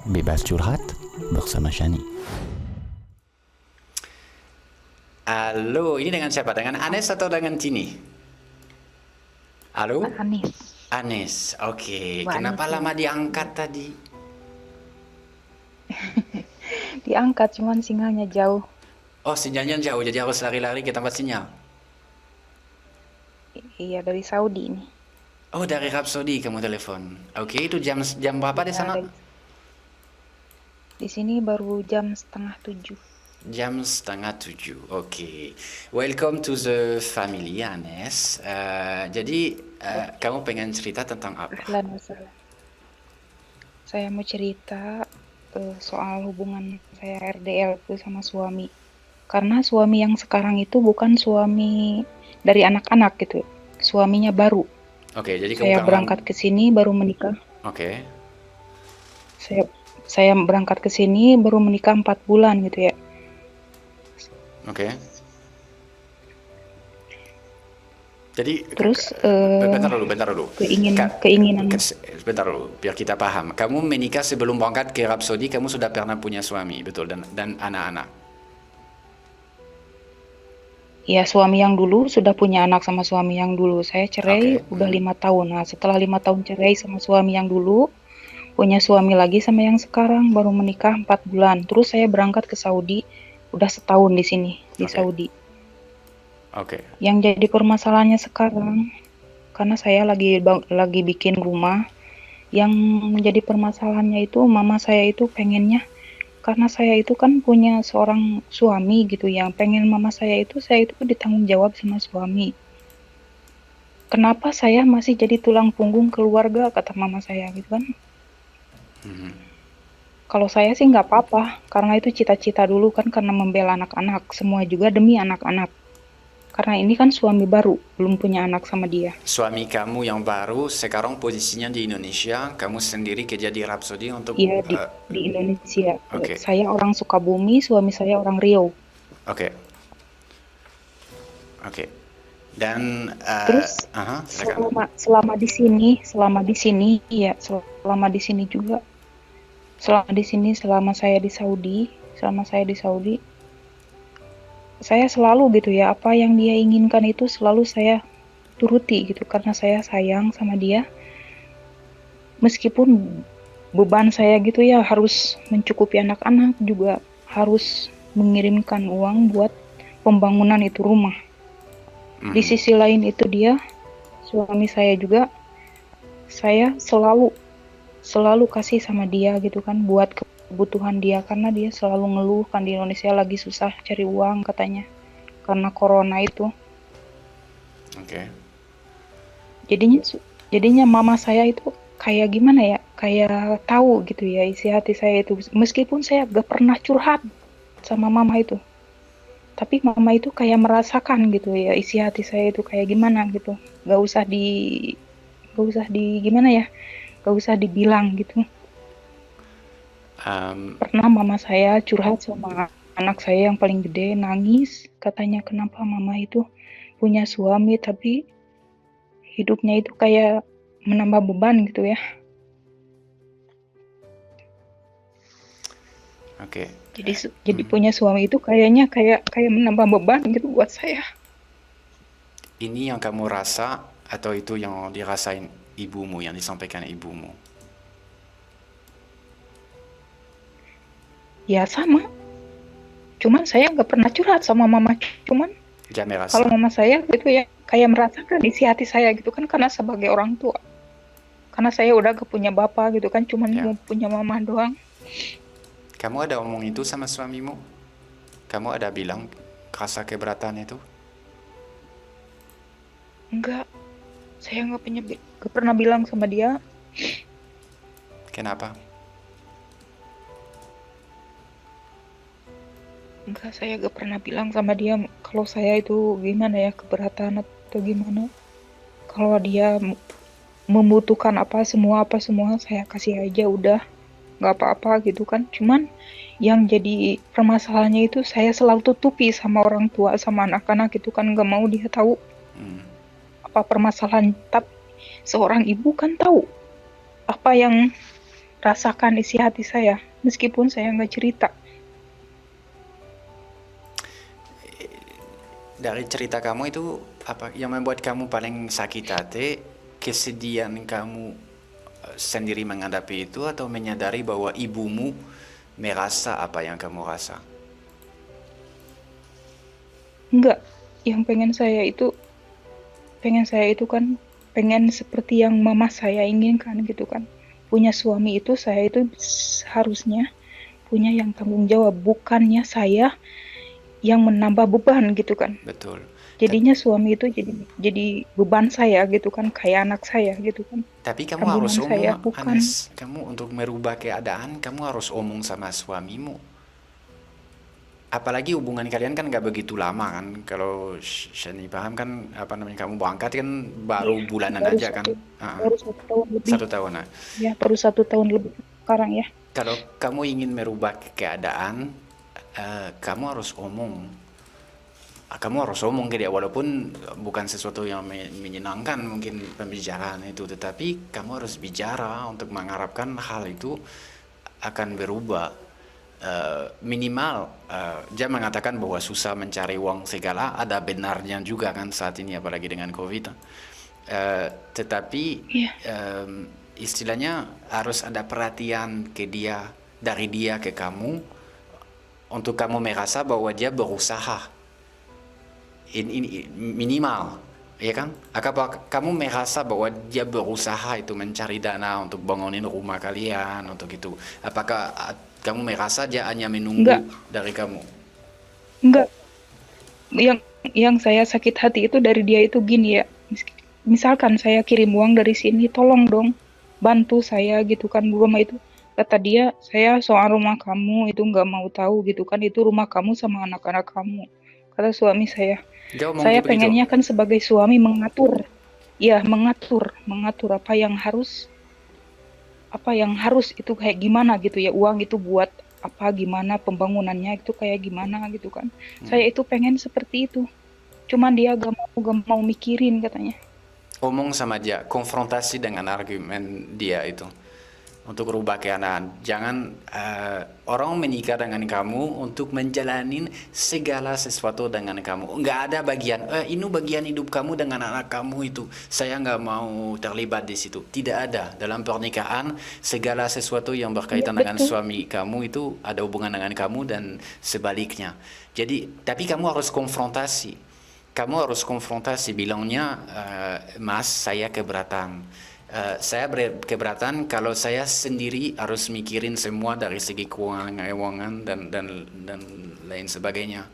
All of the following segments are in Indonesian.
Bebas Curhat bersama Shani. Halo, ini dengan siapa? Dengan Anes atau dengan Tini? Halo? Anis. Anes, oke. Mbak Kenapa Anis ya. lama diangkat tadi? Diangkat cuman sinyalnya jauh. Oh, sinyalnya jauh, jadi harus lari-lari ke tempat sinyal. Iya dari Saudi ini. Oh, dari Rhapsody kamu telepon. Oke, itu jam berapa di Ya, sana? di sini baru jam 6:30. Jam 6:30. Oke. Welcome to the family, Anes. Jadi, kamu pengen cerita tentang apa? Ahlan wasahlan. Saya mau cerita soal hubungan saya RDL itu sama suami. Karena suami yang sekarang itu bukan suami dari anak-anak gitu. Suaminya baru. Oke, jadi kamu Saya kangen. berangkat ke sini baru menikah. Oke. Saya berangkat ke sini baru menikah 4 bulan gitu ya. Oke. Jadi, Terus bentar dulu. keinginan Sebentar dulu, biar kita paham. Kamu menikah sebelum berangkat ke Rhapsody, kamu sudah pernah punya suami, betul, dan anak-anak. ya, suami yang dulu sudah punya anak sama suami yang dulu. Saya cerai Oke. udah 5 tahun. Nah, setelah 5 tahun cerai sama suami yang dulu, punya suami lagi sama yang sekarang, baru menikah 4 bulan. Terus saya berangkat ke Saudi, udah setahun di sini, di Oke. Saudi. Oke. Yang jadi permasalahannya sekarang, karena saya lagi bikin rumah, yang menjadi permasalahannya itu mama saya itu pengennya, karena saya itu kan punya seorang suami gitu, yang pengen mama saya itu ditanggung jawab sama suami. Kenapa saya masih jadi tulang punggung keluarga, kata mama saya gitu kan. Kalau saya sih nggak apa-apa, karena itu cita-cita dulu kan, karena membela anak-anak, semua juga demi anak-anak. Karena ini kan suami baru, belum punya anak sama dia. Suami kamu yang baru sekarang posisinya di Indonesia, kamu sendiri kerja di Rhapsody untuk. Iya di Indonesia. Oke. Saya orang Sukabumi, suami saya orang Riau. Oke. Oke. Dan Terus silakan. selama di sini ya, selama di sini juga, selama saya di Saudi, saya selalu gitu ya, apa yang dia inginkan itu selalu saya turuti gitu, karena saya sayang sama dia. Meskipun beban saya gitu ya, harus mencukupi anak-anak, juga harus mengirimkan uang buat pembangunan itu rumah. Di sisi lain itu dia, suami saya juga, saya selalu kasih sama dia gitu kan, buat kebutuhan dia, karena dia selalu ngeluh kan di Indonesia lagi susah cari uang katanya, karena corona itu. Oke. Jadinya mama saya itu kayak gimana ya, kayak tahu gitu ya isi hati saya itu, meskipun saya gak pernah curhat sama mama itu, tapi mama itu kayak merasakan gitu ya isi hati saya itu kayak gimana gitu. Gak usah di gimana ya, gak usah dibilang gitu. Pernah mama saya curhat sama anak saya yang paling gede, nangis, katanya kenapa mama itu punya suami tapi hidupnya itu kayak menambah beban gitu ya. Oke. Jadi punya suami itu kayaknya kayak menambah beban gitu buat saya. Ini yang kamu rasa atau itu yang dirasain ibumu, yang disampaikan ibumu? Ya sama. Cuman saya nggak pernah curhat sama mama. Cuman Jangan merasa. kalau mama saya gitu ya kayak merasakan isi hati saya gitu kan, karena sebagai orang tua. Karena saya udah gak punya bapak gitu kan, cuman Ya. mau punya mama doang. Kamu ada ngomong itu sama suamimu? Kamu ada bilang rasa keberatan itu? Enggak, saya nggak pernah bilang sama dia. Kenapa? Enggak, saya gak pernah bilang sama dia kalau saya itu gimana ya, keberatan atau gimana. Kalau dia membutuhkan apa semua saya kasih aja udah, nggak apa-apa gitu kan. Cuman yang jadi permasalahannya itu saya selalu tutupi sama orang tua, sama anak-anak itu kan, nggak mau dia tahu apa permasalahan. Tapi seorang ibu kan tahu apa yang rasakan isi hati saya, meskipun saya nggak cerita. Dari cerita kamu itu apa yang membuat kamu paling sakit hati? Kesedihan kamu sendiri menghadapi itu atau menyadari bahwa ibumu merasa apa yang kamu rasa? Enggak, yang pengen saya itu kan pengen seperti yang mama saya inginkan gitu kan. Punya suami itu saya itu harusnya punya yang tanggung jawab, bukannya saya yang menambah beban gitu kan. Betul. Jadinya suami itu jadi beban saya gitu kan, kayak anak saya gitu kan. Tapi kamu harus Tanggungan saya omong, bukan. Anes. Kamu untuk merubah keadaan, kamu harus omong sama suamimu. Apalagi hubungan kalian kan nggak begitu lama kan. Kalau Shani paham kan, apa namanya, kamu berangkat kan baru Iya, bulanan baru aja kan. satu Ah, baru 1 tahun lebih. 1 tahun. Nah, Ya, baru 1 tahun lebih sekarang ya. kalau kamu ingin merubah keadaan, kamu harus omong. Kamu harus omong ke dia, walaupun bukan sesuatu yang menyenangkan mungkin pembicaraan itu, tetapi kamu harus bicara untuk mengharapkan hal itu akan berubah. Minimal dia mengatakan bahwa susah mencari uang segala, ada benarnya juga kan saat ini apalagi dengan COVID. Tetapi Iya, istilahnya harus ada perhatian ke dia, dari dia ke kamu, untuk kamu merasa bahwa dia berusaha. Ini minimal, ya kan? Apakah kamu merasa bahwa dia berusaha itu mencari dana untuk bangunin rumah kalian untuk itu? Apakah kamu merasa dia hanya menunggu enggak, dari kamu? enggak. Yang saya sakit hati itu dari dia itu gini ya. Misalkan saya kirim uang dari sini, tolong dong bantu saya gitu kan rumah itu. Kata dia, saya soal rumah kamu itu nggak mau tahu gitu kan, itu rumah kamu sama anak-anak kamu. Kata suami saya. Dia Saya ngomongnya begitu. pengennya kan sebagai suami mengatur, ya mengatur apa yang harus itu kayak gimana gitu ya, uang itu buat apa, gimana pembangunannya itu kayak gimana gitu kan. Saya itu pengen seperti itu. Cuman dia gak mau mikirin katanya. Omong sama dia, konfrontasi dengan argumen dia itu untuk rubah keadaan. Jangan orang menikah dengan kamu untuk menjalani segala sesuatu dengan kamu. Nggak ada bagian, ini bagian hidup kamu dengan anak kamu itu. Saya nggak mau terlibat di situ. Tidak ada. Dalam pernikahan, segala sesuatu yang Iya berkaitan dengan betul. suami kamu itu ada hubungan dengan kamu dan sebaliknya. Jadi, tapi kamu harus konfrontasi. Kamu harus konfrontasi, bilangnya, Mas, saya keberatan. Saya keberatan kalau saya sendiri harus mikirin semua dari segi keuangan dan lain sebagainya.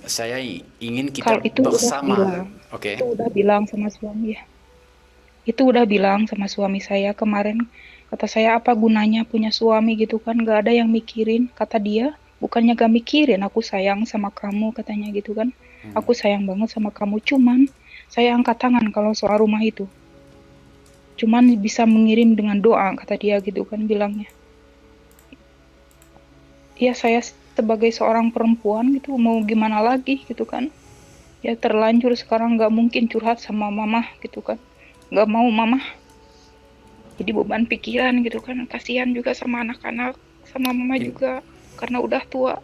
Saya ingin kita Kalau itu udah bersama, bilang, oke? itu udah bilang sama suami ya. Itu udah bilang sama suami saya kemarin. Kata saya, apa gunanya punya suami gitu kan, gak ada yang mikirin. Kata dia, bukannya gak mikirin, aku sayang sama kamu katanya gitu kan. Aku sayang banget sama kamu, cuman saya angkat tangan kalau soal rumah itu. Cuman bisa mengirim dengan doa, kata dia gitu kan bilangnya. Ya saya sebagai seorang perempuan gitu mau gimana lagi gitu kan. Ya terlanjur sekarang gak mungkin curhat sama mama gitu kan. Gak mau mama jadi beban pikiran gitu kan. Kasihan juga sama anak-anak, sama mama juga karena udah tua.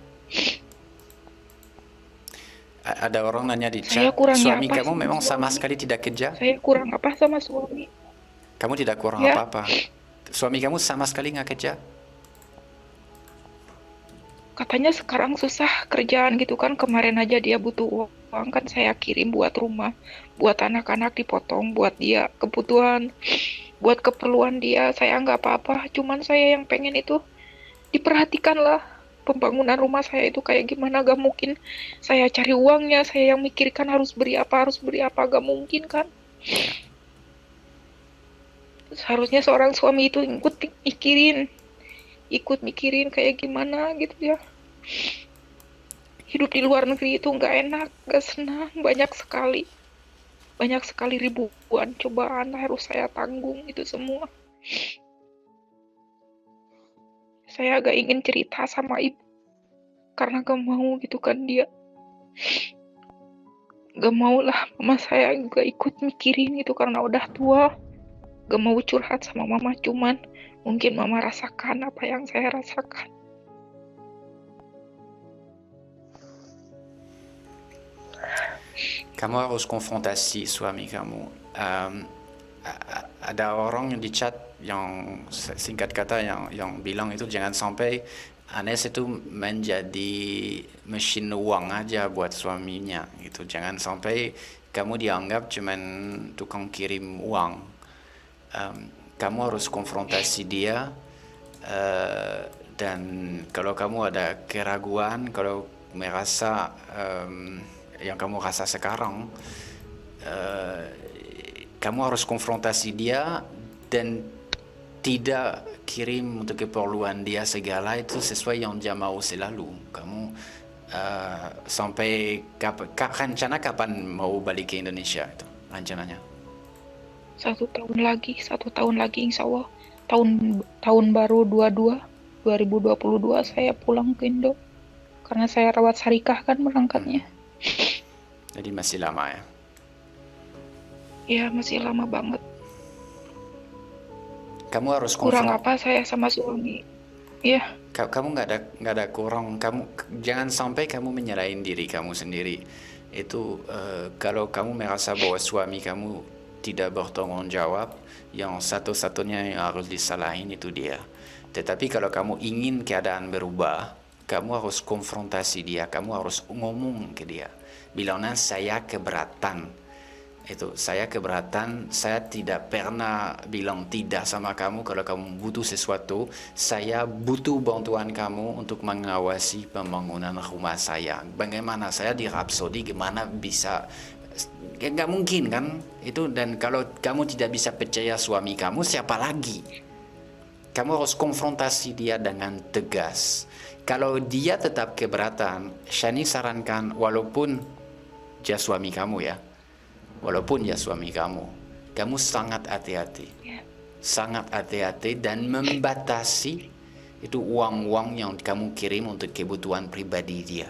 Ada orang nanya di Saya chat, kurangnya suami apa kamu sama memang sama suami? sekali tidak kerja? Saya kurang apa sama suami? Kamu tidak kurang Ya, apa-apa. Suami kamu sama sekali nggak kerja? katanya sekarang susah kerjaan gitu kan. Kemarin aja dia butuh uang kan saya kirim buat rumah, buat anak-anak dipotong, buat dia kebutuhan, buat keperluan dia. Saya nggak apa-apa, cuman saya yang pengen itu diperhatikan lah. Pembangunan rumah saya itu kayak gimana, gak mungkin saya cari uangnya, saya yang mikirkan harus beri apa, gak mungkin kan. Seharusnya seorang suami itu ikut mikirin kayak gimana gitu ya. Hidup di luar negeri itu nggak enak, nggak senang, banyak sekali ribuan cobaan harus saya tanggung itu semua. Saya agak ingin cerita sama ibu karena gak mau gitu kan dia. Gak mau lah mama saya juga ikut mikirin itu karena udah tua. Gak mau curhat sama mama, cuman Mungkin Mama rasakan apa yang saya rasakan. Kamu harus konfrontasi suami kamu. Ada orang yang di chat yang singkat kata yang bilang itu jangan sampai Anes itu menjadi mesin uang aja buat suaminya gitu. Jangan sampai kamu dianggap cuman tukang kirim uang. Kamu harus konfrontasi dia, dan kalau kamu ada keraguan, kalau merasa yang kamu rasa sekarang, kamu harus konfrontasi dia dan tidak kirim untuk keperluan dia segala itu sesuai yang dia mau selalu. Kamu sampai rencana kapan mau balik ke Indonesia itu rencananya? 1 tahun lagi insya Allah. Tahun baru 2022 saya pulang ke Indo. Karena saya rawat syarikah kan berangkatnya. Jadi masih lama ya? Ya masih lama banget. Kamu harus Kurang apa saya sama suami. Ya. Kamu nggak ada kurang. Jangan sampai kamu menyalahin diri kamu sendiri. Itu kalau kamu merasa bahwa suami kamu tidak bertanggung jawab, yang satu-satunya yang harus disalahin itu dia. Tetapi kalau kamu ingin keadaan berubah, kamu harus konfrontasi dia, kamu harus ngomong ke dia. Bilangnya saya keberatan. Saya keberatan, saya tidak pernah bilang tidak sama kamu kalau kamu butuh sesuatu. Saya butuh bantuan kamu untuk mengawasi pembangunan rumah saya. Bagaimana saya di Rhapsody, gimana bisa? Nggak mungkin kan? Dan kalau kamu tidak bisa percaya suami kamu, siapa lagi? Kamu harus konfrontasi dia dengan tegas. Kalau dia tetap keberatan, Shani sarankan walaupun dia suami kamu ya, kamu sangat hati-hati. Sangat hati-hati dan membatasi itu uang-uang yang kamu kirim untuk kebutuhan pribadi dia.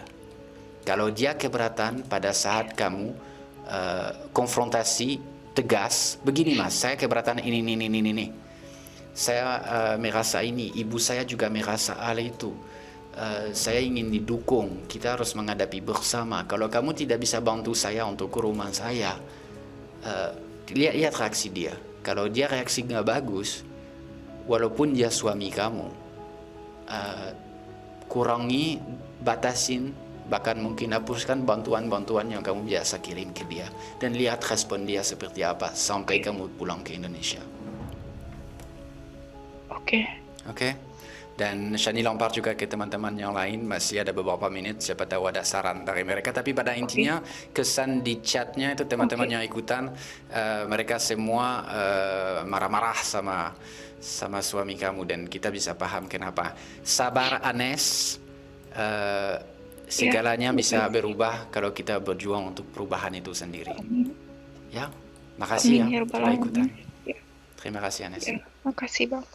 Kalau dia keberatan pada saat kamu konfrontasi tegas, begini mas, saya keberatan ini. Saya merasa ini, ibu saya juga merasa hal itu. Saya ingin didukung, kita harus menghadapi bersama. Kalau kamu tidak bisa bantu saya untuk ke rumah saya, lihat reaksi dia. Kalau dia reaksi nggak bagus, walaupun dia suami kamu, kurangi, batasin, bahkan mungkin hapuskan bantuan-bantuan yang kamu biasa kirim ke dia, dan lihat respon dia seperti apa sampai kamu pulang ke Indonesia. Oke. Dan Shani lempar juga ke teman-teman yang lain, masih ada beberapa menit, siapa tahu ada saran dari mereka. Tapi pada intinya kesan di chatnya itu teman-teman yang ikutan, mereka semua marah-marah sama suami kamu, dan kita bisa paham kenapa. Sabar Anes, segalanya bisa berubah kalau kita berjuang untuk perubahan itu sendiri. Ya, makasih ya sudah ikutan. Terima kasih Anes. Makasih Bang.